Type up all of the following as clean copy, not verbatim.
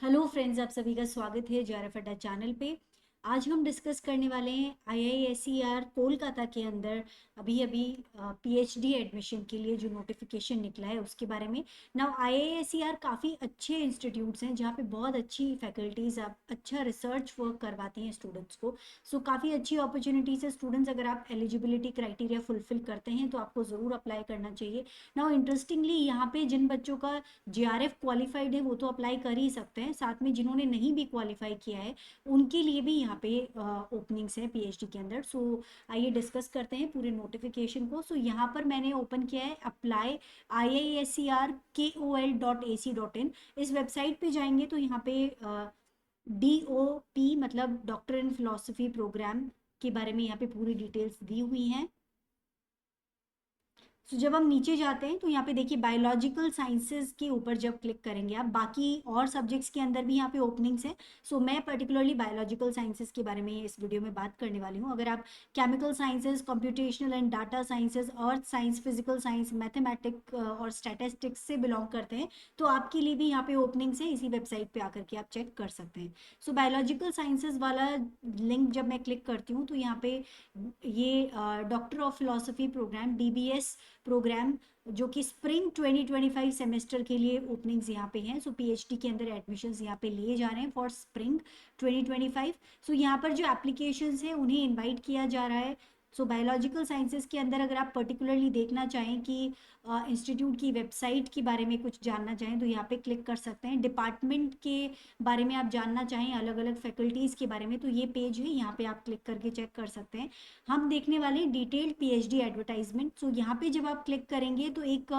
Hello friends, आप सभी का स्वागत है जेआरएफ अड्डा चैनल पे। आज हम डिस्कस करने वाले हैं आईआईएसईआर कोलकाता के अंदर अभी अभी पीएचडी एडमिशन के लिए जो नोटिफिकेशन निकला है उसके बारे में। नाउ आईआईएसईआर काफ़ी अच्छे इंस्टीट्यूट्स हैं जहाँ पे बहुत अच्छी फैकल्टीज आप अच्छा रिसर्च वर्क करवाती हैं स्टूडेंट्स को। सो काफ़ी अच्छी अपॉर्चुनिटीज़ है स्टूडेंट्स, अगर आप एलिजिबिलिटी क्राइटेरिया फुलफिल करते हैं तो आपको ज़रूर अप्लाई करना चाहिए। नाउ इंटरेस्टिंगली यहाँ पे जिन बच्चों का जेआरएफ क्वालिफाइड है वो तो अप्लाई कर ही सकते हैं, साथ में जिन्होंने नहीं भी क्वालिफाई किया है उनके लिए भी यहाँ पे ओपनिंग्स हैं पीएचडी के अंदर। सो आइए डिस्कस करते हैं पूरे नोटिफिकेशन को। सो यहाँ पर मैंने ओपन किया है अप्लाई IISER KOL.AC.in। इस वेबसाइट पे जाएंगे तो यहाँ पे DOP मतलब डॉक्टर इन फिलोसफी प्रोग्राम के बारे में यहाँ पे पूरी डिटेल्स दी हुई हैं। तो जब हम नीचे जाते हैं तो यहाँ पे देखिए बायोलॉजिकल साइंसेज के ऊपर जब क्लिक करेंगे आप, बाकी और सब्जेक्ट्स के अंदर भी यहाँ पे ओपनिंग्स हैं। सो मैं पर्टिकुलरली बायोलॉजिकल साइंसेज के बारे में इस वीडियो में बात करने वाली हूँ। अगर आप chemical sciences, computational and data sciences, earth science, physical science, mathematic और स्टैटिस्टिक्स से बिलोंग करते हैं तो आपके लिए भी यहाँ पे ओपनिंग्स है। इसी वेबसाइट पे आकर के आप चेक कर सकते हैं। सो बायोलॉजिकल साइंसेज वाला लिंक जब मैं क्लिक करती हूँ तो यहाँ पे ये doctor of philosophy program DBS program जो कि स्प्रिंग 2025 सेमेस्टर के लिए ओपनिंग्स यहाँ पे हैं। सो पीएचडी के अंदर एडमिशन्स यहाँ पे लिए जा रहे हैं फॉर स्प्रिंग 2025। सो यहाँ पर जो एप्लीकेशंस हैं उन्हें इनवाइट किया जा रहा है। सो बायोलॉजिकल साइंसेज के अंदर अगर आप पर्टिकुलरली देखना चाहें कि इंस्टीट्यूट की वेबसाइट के बारे में कुछ जानना चाहें तो यहाँ पे क्लिक कर सकते हैं। डिपार्टमेंट के बारे में आप जानना चाहें, अलग अलग फैकल्टीज़ के बारे में, तो ये पेज है, यहाँ पे आप क्लिक करके चेक कर सकते हैं। हम देखने वाले डिटेल्ड पीएचडी एडवर्टाइजमेंट। सो यहाँ पे जब आप क्लिक करेंगे तो एक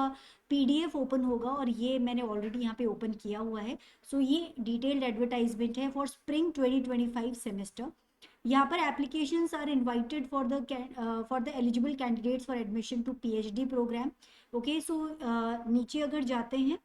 पीडीएफ ओपन होगा और ये मैंने ऑलरेडी यहाँ पे ओपन किया हुआ है। सो ये डिटेल्ड एडवर्टाइजमेंट है फॉर स्प्रिंग 2025 सेमेस्टर। यहाँ पर applications are invited for the eligible candidates for admission to PhD program. Okay, so नीचे अगर जाते हैं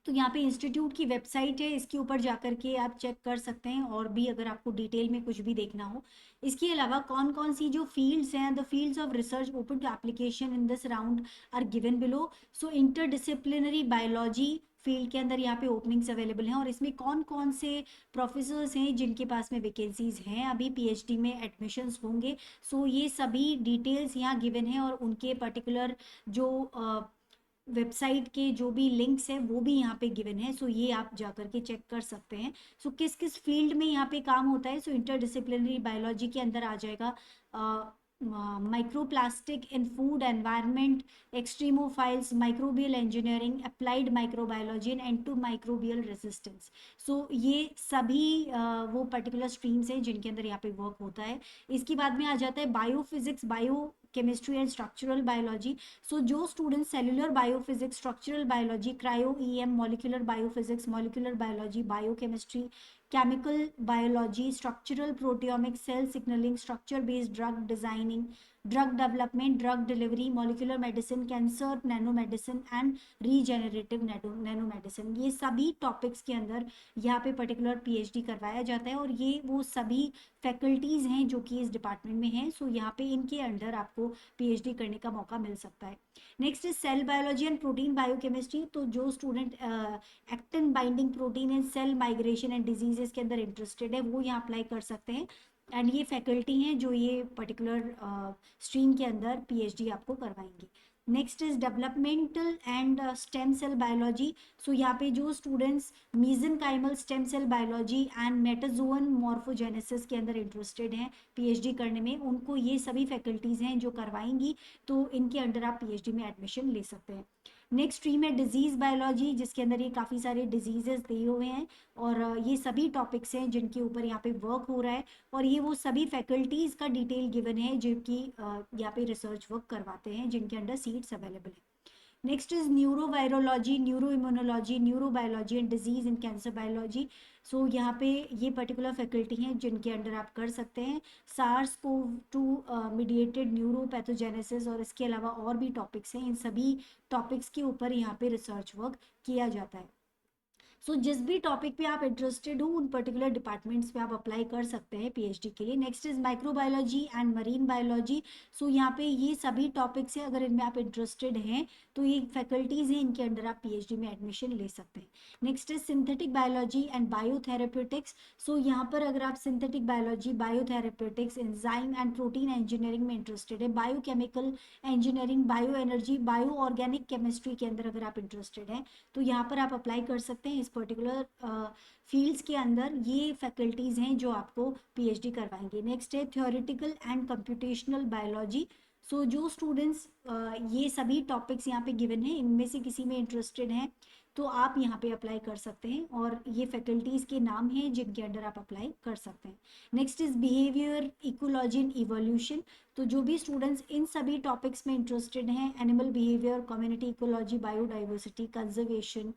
तो यहाँ पे इंस्टीट्यूट की वेबसाइट है, इसके ऊपर जाकर के आप चेक कर सकते हैं और भी अगर आपको डिटेल में कुछ भी देखना हो। इसके अलावा कौन कौन सी जो फील्ड्स हैं, the fields of research open to application in this round are given below. So interdisciplinary biology field के अंदर यहाँ पे ओपनिंग्स अवेलेबल हैं और इसमें कौन कौन से प्रोफेसर्स हैं जिनके पास में वैकेंसीज हैं, अभी पीएचडी में एडमिशन्स होंगे। सो ये सभी डिटेल्स यहाँ गिवन है और उनके पर्टिकुलर जो वेबसाइट के जो भी लिंक्स हैं वो भी यहाँ पे गिवन है। सो ये आप जा करके चेक कर सकते हैं। सो किस किस फील्ड में यहाँ पे काम होता है। सो इंटरडिसिप्लिनरी बायोलॉजी के अंदर आ जाएगा microplastic in food environment, extremophiles, microbial engineering, applied microbiology and antimicrobial resistance. So ये सभी वो पर्टिकुलर स्ट्रीम्स हैं जिनके अंदर यहाँ पे वर्क होता है। इसके बाद में आ जाता है biophysics, bio chemistry and structural biology. So जो student cellular biophysics, structural biology, cryo EM, molecular biophysics, molecular biology, biochemistry, chemical biology, structural proteomics, cell signalling, structure based drug designing, drug development, drug delivery, molecular medicine, cancer nano medicine and regenerative nano medicine, ये सभी topics के अंदर यहाँ पे particular PhD करवाया जाता है और ये वो सभी फैकल्टीज हैं जो कि इस डिपार्टमेंट में हैं। सो यहाँ पे इनके अंडर आपको पीएचडी करने का मौका मिल सकता है। Next is cell biology and protein biochemistry. तो जो student actin binding protein and cell migration and diseases के अंदर इंटरेस्टेड है वो यहाँ अप्लाई कर सकते हैं। एंड ये फैकल्टी हैं जो ये पर्टिकुलर स्ट्रीम के अंदर पीएचडी आपको करवाएंगे। Next is developmental and stem cell biology. So यहाँ पे जो students mesenchymal stem cell biology and metazoan morphogenesis के अंदर इंटरेस्टेड हैं पीएचडी करने में, उनको ये सभी फैकल्टीज हैं जो करवाएंगी। तो इनके अंडर आप पीएचडी में एडमिशन ले सकते हैं। नेक्स्ट स्ट्रीम है डिजीज बायोलॉजी, जिसके अंदर ये काफ़ी सारे डिजीजेस दिए हुए हैं और ये सभी टॉपिक्स हैं जिनके ऊपर यहाँ पे वर्क हो रहा है और ये वो सभी फैकल्टीज का डिटेल गिवन है जो कि यहाँ पे रिसर्च वर्क करवाते हैं जिनके अंडर सीट्स अवेलेबल है। Next is neurovirology, neuro immunology, neurobiology and disease in cancer biology. So यहाँ पे ये पर्टिकुलर फैकल्टी हैं जिनके अंडर आप कर सकते हैं। सार्स कोव टू मीडिएटेड न्यूरोपैथोजेनेसिस और इसके अलावा और भी टॉपिक्स हैं, इन सभी टॉपिक्स के ऊपर यहाँ पे रिसर्च वर्क किया जाता है। सो जिस भी टॉपिक पे आप इंटरेस्टेड हो उन पर्टिकुलर डिपार्टमेंट्स पे आप अप्लाई कर सकते हैं पीएचडी के लिए। Next is microbiology and marine biology. So यहाँ पे ये सभी टॉपिक्स हैं, अगर इनमें आप इंटरेस्टेड हैं तो ये फैकल्टीज हैं, इनके अंडर आप पीएचडी में एडमिशन ले सकते हैं। Next is synthetic biology and biotherapeutics. So यहाँ पर अगर आप synthetic biology, biotherapeutics, enzyme and protein engineering में इंटरेस्टेड है, biochemical engineering, bio energy, bio organic chemistry के अंदर अगर आप इंटरेस्टेड हैं तो यहाँ पर आप अप्लाई कर सकते हैं। इस पर्टिकुलर फील्ड्स के अंदर ये फैकल्टीज़ हैं जो आपको पीएचडी करवाएंगे। नेक्स्ट है theoretical and computational biology. So जो स्टूडेंट्स ये सभी टॉपिक्स यहाँ पे गिवन हैं, इनमें से किसी में इंटरेस्टेड हैं तो आप यहाँ पे अप्लाई कर सकते हैं, और ये फैकल्टीज़ के नाम हैं जिनके अंडर आप अप्लाई कर सकते हैं। Next is behaviour, ecology and evolution. तो जो भी स्टूडेंट्स इन सभी टॉपिक्स में इंटरेस्टेड हैं, animal behaviour, community ecology, biodiversity, conservation,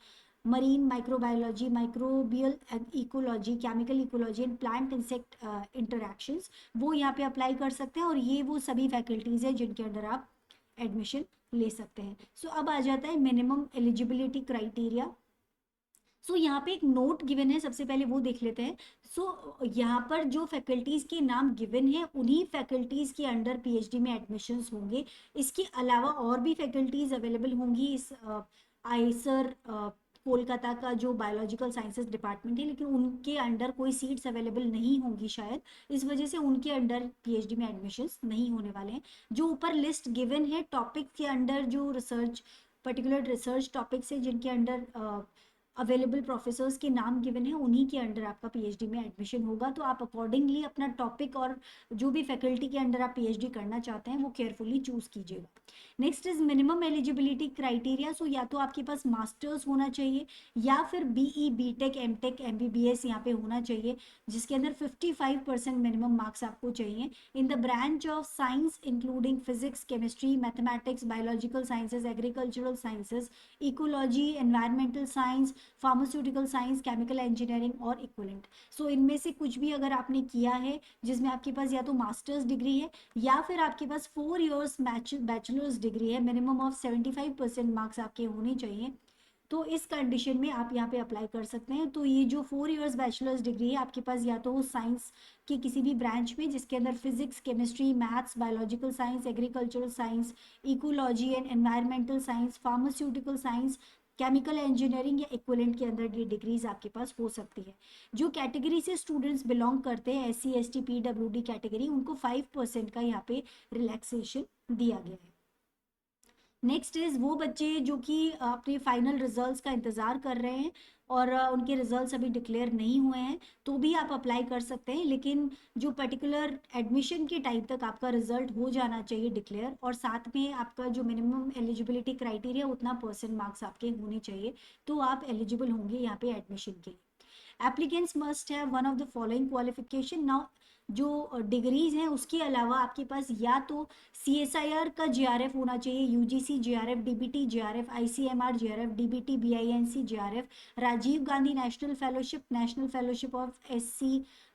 marine microbiology, microbial ecology, chemical ecology and plant insect interactions, वो यहाँ पे अप्लाई कर सकते हैं, और ये वो सभी फैकल्टीज़ हैं जिनके अंडर आप एडमिशन ले सकते हैं। सो अब आ जाता है मिनिमम एलिजिबिलिटी क्राइटेरिया। सो यहाँ पे एक नोट गिवन है, सबसे पहले वो देख लेते हैं। सो यहाँ पर जो फैकल्टीज़ के नाम गिवन है उन्हीं फैकल्टीज़ के अंडर पीएचडी में एडमिशन्स होंगे। इसके अलावा और भी फैकल्टीज़ अवेलेबल होंगी इस आईसर कोलकाता का जो बायोलॉजिकल साइंसेस डिपार्टमेंट है, लेकिन उनके अंडर कोई सीट्स अवेलेबल नहीं होंगी शायद, इस वजह से उनके अंडर पीएचडी में एडमिशन्स नहीं होने वाले हैं। जो ऊपर लिस्ट गिवन है टॉपिक के अंडर, जो रिसर्च पर्टिकुलर रिसर्च टॉपिक्स है जिनके अंडर अवेलेबल प्रोफेसर्स के नाम गिवन है, उन्हीं के अंडर आपका पीएचडी में एडमिशन होगा। तो आप अकॉर्डिंगली अपना टॉपिक और जो भी फैकल्टी के अंडर आप पीएचडी करना चाहते हैं वो केयरफुली चूज कीजिएगा। Next is minimum eligibility criteria. So या तो आपके पास मास्टर्स होना चाहिए या फिर बीई, बीटेक, एमटेक, एमबीबीएस यहाँ पे होना चाहिए, जिसके अंदर 55% मिनिमम मार्क्स आपको चाहिए in the branch of science including physics, chemistry, mathematics, biological sciences, agricultural sciences, ecology, environmental science, pharmaceutical science, chemical engineering और इक्विवेलेंट। सो इनमें से कुछ भी अगर आपने किया है जिसमें आपके पास या तो मास्टर्स डिग्री है या फिर आपके पास 4 इयर्स बैचलर्स डिग्री है, मिनिमम ऑफ 75% मार्क्स आपके होने चाहिए, तो इस कंडीशन में आप यहाँ पे अप्लाई कर सकते हैं। तो ये जो 4 इयर्स बैचलर्स डिग्री है आपके पास या तो साइंस की किसी भी ब्रांच में जिसके अंदर physics, chemistry, maths, biological science, agricultural science, ecology and environmental science, pharmaceutical science, chemical engineering या इक्विवेलेंट के अंदर ये डिग्रीज आपके पास हो सकती है। जो कैटेगरी से स्टूडेंट्स बिलोंग करते हैं, SC, ST, PWD कैटेगरी, उनको 5% का यहाँ पे रिलैक्सेशन दिया गया है। नेक्स्ट इज वो बच्चे जो कि अपने फाइनल रिजल्ट्स का इंतज़ार कर रहे हैं और उनके रिजल्ट्स अभी डिक्लेयर नहीं हुए हैं, तो भी आप अप्लाई कर सकते हैं, लेकिन जो पर्टिकुलर एडमिशन के टाइम तक आपका रिजल्ट हो जाना चाहिए डिक्लेयर, और साथ में आपका जो मिनिमम एलिजिबिलिटी क्राइटेरिया उतना परसेंट मार्क्स आपके होने चाहिए, तो आप एलिजिबल होंगे यहाँ पे एडमिशन के लिए। Applicants must have one of the following qualification. Now जो डिग्रीज हैं उसके अलावा आपके पास या तो CSIR का GRF होना चाहिए, UGC GRF, DBT GRF, ICMR GRF, DBT BINC GRF, Rajiv Gandhi national fellowship, national fellowship of SC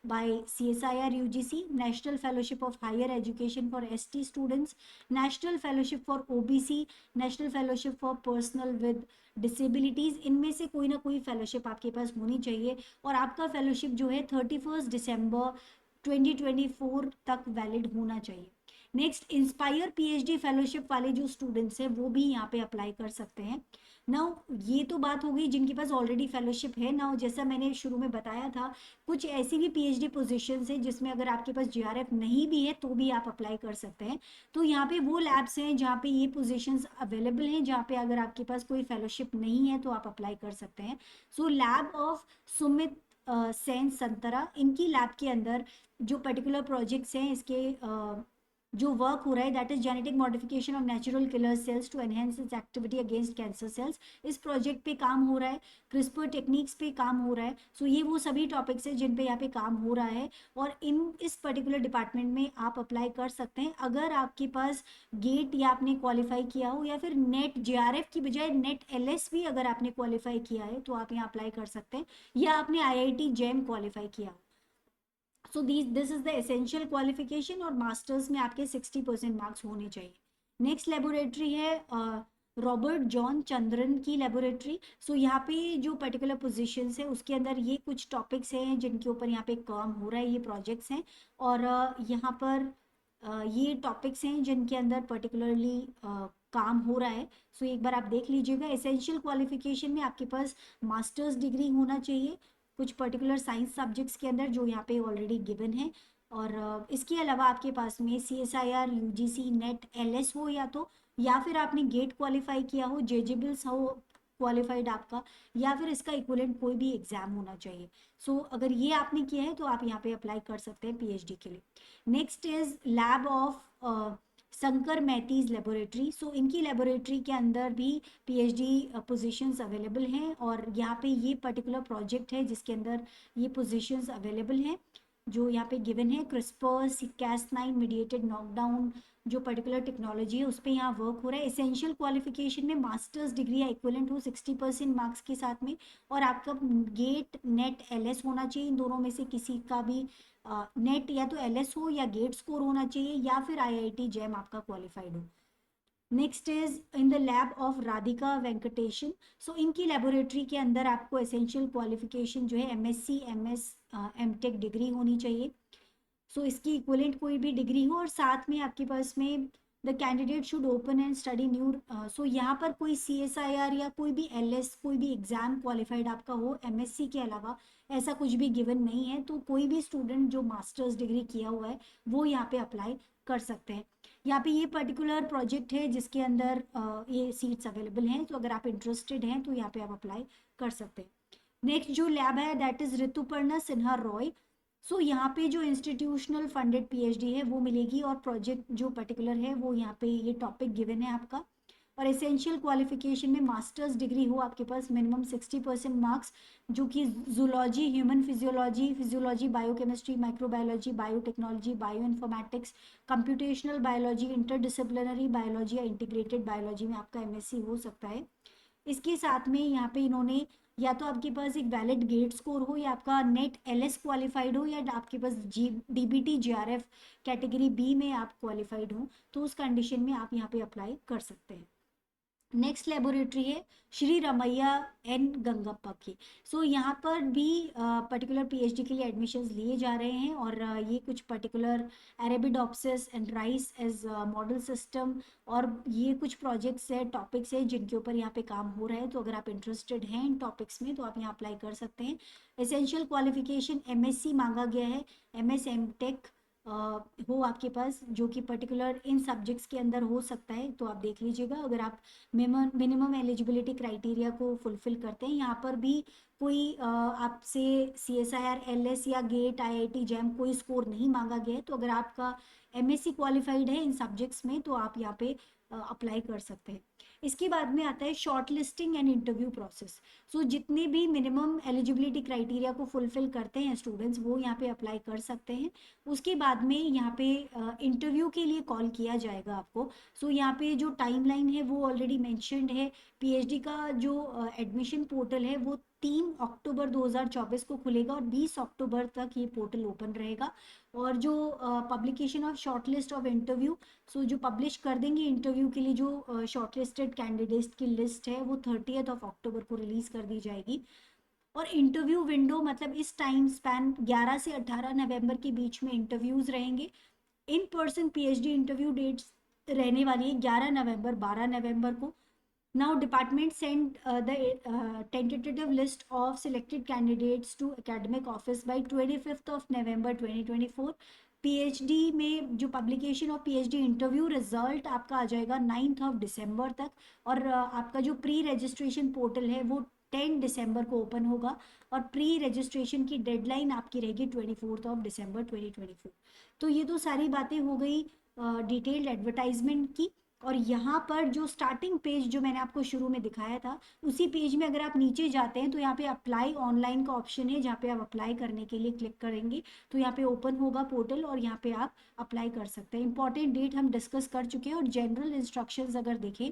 by CSIR UGC, national fellowship of higher education for ST students, national fellowship for OBC, national fellowship for personal with disabilities. इनमें से कोई ना कोई fellowship आपके पास होनी चाहिए, और आपका फेलोशिप जो है 31 दिसंबर 2024 तक वैलिड होना चाहिए। नेक्स्ट, इंस्पायर PhD फेलोशिप वाले जो स्टूडेंट्स हैं वो भी यहाँ पे अप्लाई कर सकते हैं। नाउ ये तो बात हो गई जिनके पास ऑलरेडी फेलोशिप है। नाउ जैसा मैंने शुरू में बताया था, कुछ ऐसी भी PhD पोजीशंस हैं जिसमें अगर आपके पास GRF नहीं भी है तो भी आप अप्लाई कर सकते हैं। तो यहाँ पे वो लैब्स हैं जहाँ पे ये पोजीशंस अवेलेबल हैं, जहाँ पे अगर आपके पास कोई फेलोशिप नहीं है तो आप अप्लाई कर सकते हैं। सो लैब ऑफ सुमित सेन संतरा, इनकी लैब के अंदर जो पर्टिकुलर प्रोजेक्ट्स हैं, इसके जो वर्क हो रहा है that is genetic modification of natural killer cells to enhance its activity against cancer cells, इस प्रोजेक्ट पे काम हो रहा है। क्रिस्पर टेक्निक्स पे काम हो रहा है। सो ये वो सभी टॉपिक्स हैं जिन पे यहाँ पे काम हो रहा है, और इस पर्टिकुलर डिपार्टमेंट में आप अप्लाई कर सकते हैं अगर आपके पास गेट या आपने क्वालिफाई किया हो, या फिर नेट GRF की बजाय नेट LS भी अगर आपने क्वालिफाई किया है तो आप यहाँ अप्लाई कर सकते हैं, या आपने IIT JEM क्वालिफाई किया हो। So this is the essential qualification, और मास्टर्स में आपके 60% मार्क्स होने चाहिए। नेक्स्ट लेबोरेटरी है रॉबर्ट जॉन चंद्रन की लेबोरेटरी। सो यहाँ पे जो पर्टिकुलर पोजीशंस है उसके अंदर ये कुछ टॉपिक्स हैं जिनके ऊपर यहाँ पे काम हो रहा है, ये प्रोजेक्ट्स हैं। और यहाँ पर ये टॉपिक्स हैं जिनके अंदर पर्टिकुलरली काम हो रहा है। सो एक बार आप देख लीजिएगा। एसेंशियल क्वालिफिकेशन में आपके पास मास्टर्स डिग्री होना चाहिए कुछ पर्टिकुलर साइंस सब्जेक्ट्स के अंदर, जो यहाँ पे ऑलरेडी गिवन है। और इसके अलावा आपके पास में CSIR UGC नेट LS हो, या फिर आपने गेट क्वालिफाई किया हो, जेजेबल्स हो क्वालिफाइड आपका, या फिर इसका इक्विवेलेंट कोई भी एग्जाम होना चाहिए। सो अगर ये आपने किया है तो आप यहाँ पे अप्लाई कर सकते हैं PhD के लिए। Next is lab of Shankar मैथीज लेबोरेटरी। सो इनकी लेबोरेटरी के अंदर भी PhD पोजीशंस अवेलेबल हैं, और यहाँ पे ये पर्टिकुलर प्रोजेक्ट है जिसके अंदर ये पोजीशंस अवेलेबल हैं जो यहाँ पे गिवन है। क्रिस्पर Cas9 मीडिएटेड नॉकडाउन जो पर्टिकुलर टेक्नोलॉजी है उस पर यहाँ वर्क हो रहा है। एसेंशियल क्वालिफिकेशन में मास्टर्स डिग्री या इक्विवेलेंट हो 60% मार्क्स के साथ में, और आपका गेट नेट LS होना चाहिए। इन दोनों में से किसी का भी नेट या तो LS हो या गेट स्कोर होना चाहिए, या फिर IIT जैम आपका क्वालिफाइड हो। Next is in the lab of Radhika Venkatesan. So इनकी लेबोरेटरी के अंदर आपको एसेंशियल क्वालिफिकेशन जो है MSc MS MTech डिग्री होनी चाहिए। सो इसकी इक्विवेलेंट कोई भी डिग्री हो, और साथ में आपके पास में the candidate should open and study new. So यहाँ पर कोई CSIR या कोई भी LS कोई भी एग्जाम क्वालिफाइड आपका हो MSc के अलावा, ऐसा कुछ भी गिवन नहीं है। तो कोई भी स्टूडेंट जो मास्टर्स डिग्री किया हुआ है वो यहाँ पे अप्लाई कर सकते हैं। यहाँ पे ये पर्टिकुलर प्रोजेक्ट है जिसके अंदर ये सीट्स अवेलेबल हैं, तो अगर आप इंटरेस्टेड हैं तो यहाँ पे आप अप्लाई कर सकते हैं। नेक्स्ट जो लैब है दैट इज ऋतुपर्णा सिन्हा रॉय। सो यहाँ पे जो इंस्टीट्यूशनल फंडेड PhD है वो मिलेगी, और प्रोजेक्ट जो पर्टिकुलर है वो यहाँ पे ये टॉपिक गिवन है आपका। और एसेंशियल क्वालिफिकेशन में मास्टर्स डिग्री हो आपके पास, मिनिमम 60% मार्क्स, जो कि zoology, human physiology, biochemistry, microbiology, biotechnology, bio informatics, computational biology, interdisciplinary biology या इंटीग्रेटेड बायोलॉजी में आपका MSc हो सकता है। इसके साथ में यहाँ पे इन्होंने या तो आपके पास एक वैलिड गेट स्कोर हो, या आपका नेट LS क्वालिफाइड हो, या आपके पास DBT JRF कैटेगरी B में आप क्वालिफाइड हो, तो उस कंडीशन में आप यहाँ पे अप्लाई कर सकते हैं। नेक्स्ट लेबोरेटरी है श्री रमैया N गंगप्पा की। सो यहाँ पर भी पर्टिकुलर PhD के लिए एडमिशन्स लिए जा रहे हैं, और ये कुछ particular arabidopsis and rice as model system, और ये कुछ प्रोजेक्ट्स है, टॉपिक्स है जिनके ऊपर यहाँ पे काम हो रहा है। तो अगर आप इंटरेस्टेड हैं इन टॉपिक्स में तो आप यहाँ अप्लाई कर सकते हैं। एसेंशियल क्वालिफिकेशन MSc मांगा गया है, MS MTech हो आपके पास, जो कि पर्टिकुलर इन सब्जेक्ट्स के अंदर हो सकता है, तो आप देख लीजिएगा। अगर आप मिनिमम एलिजिबिलिटी क्राइटेरिया को फुलफिल करते हैं, यहाँ पर भी कोई आपसे CSIR LS या गेट IIT जैम कोई स्कोर नहीं मांगा गया है। तो अगर आपका MSc क्वालिफाइड है इन सब्जेक्ट्स में तो आप यहाँ पे अप्लाई कर सकते हैं। इसके बाद में आता है shortlisting and interview process. So जितने भी मिनिमम एलिजिबिलिटी क्राइटेरिया को फुलफिल करते हैं स्टूडेंट्स, वो यहाँ पे अप्लाई कर सकते हैं। उसके बाद में यहाँ पे इंटरव्यू के लिए कॉल किया जाएगा आपको। सो यहाँ पे जो टाइमलाइन है वो ऑलरेडी मेंशन्ड है। PhD का जो एडमिशन पोर्टल है वो 3 अक्टूबर 2024 को खुलेगा, और 20 अक्टूबर तक ये पोर्टल ओपन रहेगा। और जो publication of shortlist of interview, so जो पब्लिश कर देंगे इंटरव्यू के लिए जो शॉर्टलिस्टेड कैंडिडेट्स की लिस्ट है वो 30 अक्टूबर को रिलीज कर दी जाएगी। और इंटरव्यू विंडो मतलब इस टाइम स्पैन 11 से 18 नवंबर के बीच में इंटरव्यूज रहेंगे। In person PhD interview dates रहने वाली है 11 नवंबर 12 नवंबर को। Now department sent the tentative list of selected candidates to academic office by 25th of November 2024। PhD में जो publication of PhD interview result आपका आ जाएगा 9th of December तक, और आपका जो प्री रजिस्ट्रेशन पोर्टल है वो 10 दिसंबर को ओपन होगा, और प्री रजिस्ट्रेशन की डेडलाइन आपकी रहेगी 24th of December 2024। तो ये तो सारी बातें हो गई डिटेल्ड एडवर्टाइजमेंट की। और यहाँ पर जो स्टार्टिंग पेज जो मैंने आपको शुरू में दिखाया था, उसी पेज में अगर आप नीचे जाते हैं तो यहाँ पे अप्लाई ऑनलाइन का ऑप्शन है, जहाँ पे आप अप्लाई करने के लिए क्लिक करेंगे तो यहाँ पे ओपन होगा पोर्टल, और यहाँ पे आप अप्लाई कर सकते हैं। इंपॉर्टेंट डेट हम डिस्कस कर चुके हैं। और जनरल इंस्ट्रक्शंस अगर देखें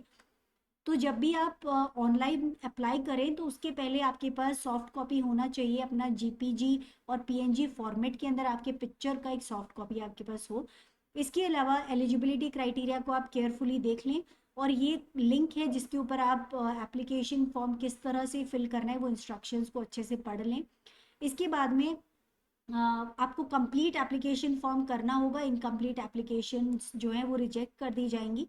तो जब भी आप ऑनलाइन अप्लाई करें तो उसके पहले आपके पास सॉफ्ट कॉपी होना चाहिए अपना JPG और PNG फॉर्मेट के अंदर आपके पिक्चर का एक सॉफ्ट कॉपी आपके पास हो। इसके अलावा एलिजिबिलिटी क्राइटेरिया को आप केयरफुली देख लें, और ये लिंक है जिसके ऊपर आप एप्लीकेशन फॉर्म किस तरह से फिल करना है वो इंस्ट्रक्शंस को अच्छे से पढ़ लें। इसके बाद में आपको कंप्लीट एप्लीकेशन फॉर्म करना होगा, इनकम्प्लीट एप्लीकेशन जो है वो रिजेक्ट कर दी जाएंगी।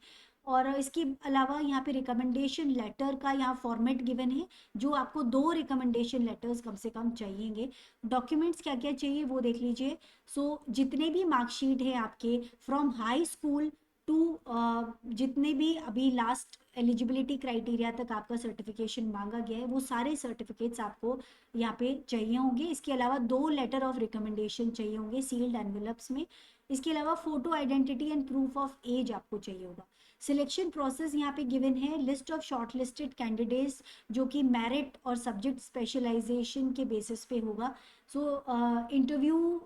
और इसके अलावा यहाँ पे रिकमेंडेशन लेटर का यहाँ फॉर्मेट गिवन है, जो आपको 2 रिकमेंडेशन लेटर्स कम से कम चाहिएंगे। डॉक्यूमेंट्स क्या क्या चाहिए वो देख लीजिए। सो जितने भी मार्कशीट है आपके फ्रॉम हाई स्कूल टू जितने भी अभी लास्ट एलिजिबिलिटी क्राइटेरिया तक आपका सर्टिफिकेशन मांगा गया है, वो सारे सर्टिफिकेट्स आपको यहाँ पे चाहिए होंगे। इसके अलावा 2 लेटर ऑफ रिकमेंडेशन चाहिए होंगे सील्ड एनवेलप्स में। इसके अलावा photo identity and proof of age आपको चाहिए होगा। सिलेक्शन प्रोसेस यहाँ पे गिवन है, लिस्ट ऑफ शॉर्टलिस्टेड कैंडिडेट्स जो कि मेरिट और सब्जेक्ट स्पेशलाइजेशन के बेसिस पे होगा। सो इंटरव्यू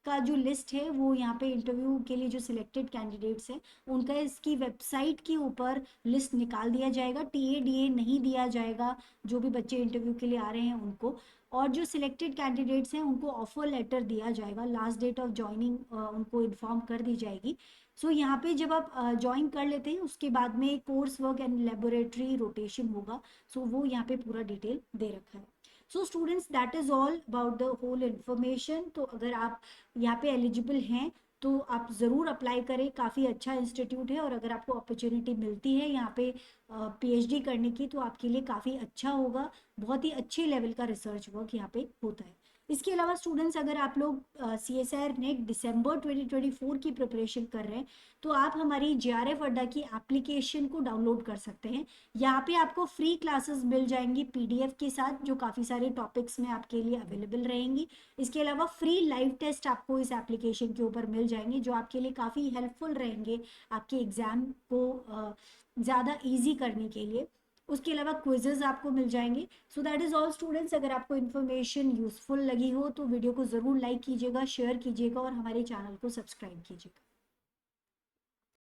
का जो लिस्ट है वो यहाँ पे इंटरव्यू के लिए जो सिलेक्टेड कैंडिडेट्स हैं उनका इसकी वेबसाइट के ऊपर लिस्ट निकाल दिया जाएगा। टीए डीए नहीं दिया जाएगा जो भी बच्चे इंटरव्यू के लिए आ रहे हैं उनको। और जो सिलेक्टेड कैंडिडेट्स हैं उनको ऑफर लेटर दिया जाएगा, लास्ट डेट ऑफ ज्वाइनिंग उनको इन्फॉर्म कर दी जाएगी। सो यहाँ पे जब आप ज्वाइन कर लेते हैं उसके बाद में course work and laboratory rotation होगा। सो वो यहाँ पे पूरा डिटेल दे रखा है। So students that is all about the whole information. तो अगर आप यहाँ पे एलिजिबल हैं तो आप ज़रूर अप्लाई करें, काफ़ी अच्छा इंस्टीट्यूट है। और अगर आपको अपॉर्चुनिटी मिलती है यहाँ पे पीएचडी करने की तो आपके लिए काफ़ी अच्छा होगा, बहुत ही अच्छे लेवल का रिसर्च वर्क यहाँ पे होता है। इसके अलावा स्टूडेंट्स अगर आप लोग CSIR नेट दिसंबर 2024 की प्रिपरेशन कर रहे हैं तो आप हमारी JRF अड्डा की एप्लीकेशन को डाउनलोड कर सकते हैं। यहाँ पे आपको फ्री क्लासेस मिल जाएंगी PDF के साथ, जो काफ़ी सारे टॉपिक्स में आपके लिए अवेलेबल रहेंगी। इसके अलावा फ्री लाइव टेस्ट आपको इस एप्लीकेशन के ऊपर मिल जाएंगे जो आपके लिए काफ़ी हेल्पफुल रहेंगे आपके एग्ज़ाम को ज़्यादा ईजी करने के लिए। उसके अलावा क्विजेज आपको मिल जाएंगे। So that is all students. अगर आपको इन्फॉर्मेशन यूजफुल लगी हो तो वीडियो को ज़रूर लाइक कीजिएगा, शेयर कीजिएगा और हमारे चैनल को सब्सक्राइब कीजिएगा।